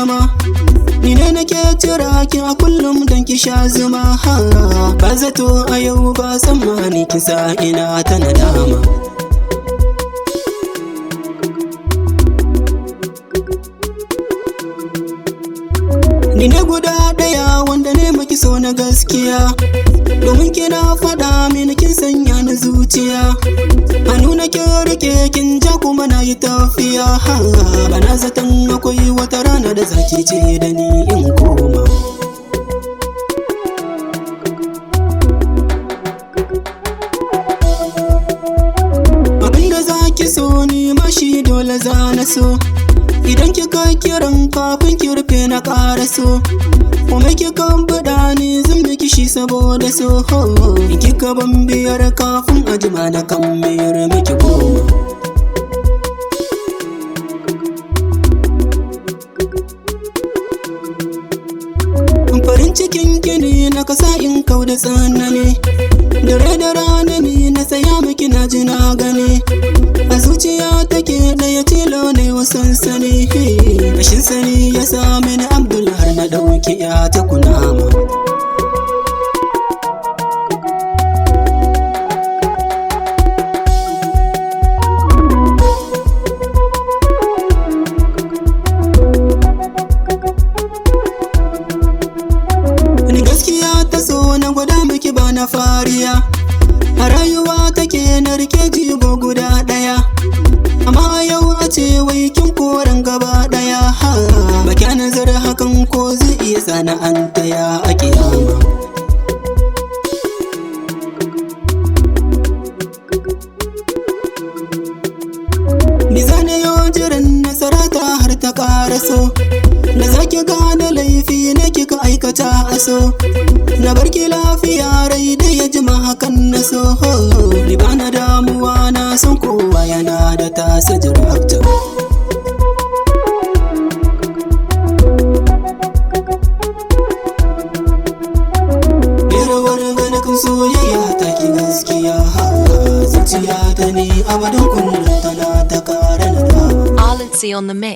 zama. Ni ne nake jira ki a kullum don ki sha zuma. Ba zato a yau ba tsammani kin sa ina ta nadama. Ni ne guda ɗaya wanda ne maki so na gaskiya, domin kina faɗa mini kin sanya ni zuciya. Hannu na kin rike kin ja kuma na yi tafiya. Bana zaton akwai wata rana da zaki ce da ni in koma. Abinda zaki so ni ma shi dole za na so. Idan kika kiran kafin ki rufe na ƙara so, kuma kika buɗa ni zan miki shi saboda so. In kika ban biyar kafin a jima na kan mayar miki goma. Farin cikin kini na kasa in kau da tsanani, dare da rana ne na saya miki na ji na gani. A zuciya take ɗaya tilo ne wa sansani. Rashin sani ya sa mini Abdul har na ɗauki ya ta kunama. Ni gaskiya ta so na gwada miki ba na fariya. A rayuwa take na rike jigo guda ɗaya, amma yau a ce wai kin koren gaba ɗaya. Baki nazar hakan ko zai iya sana'anta ya a kiyama. Ni zane yau jiran nasara ta har ta ƙaraso, da zaki gane laifi na kika aikata a so. Na barki lafiya rai da ya jima hakan na so. Ni bana damuwa na son kowa yana da tasa jarabta. Irawar ganin soyayya ta ki gaskiya. Zuciya ta ne abadan kullum tana ta ƙara nadama. Alency on the mix.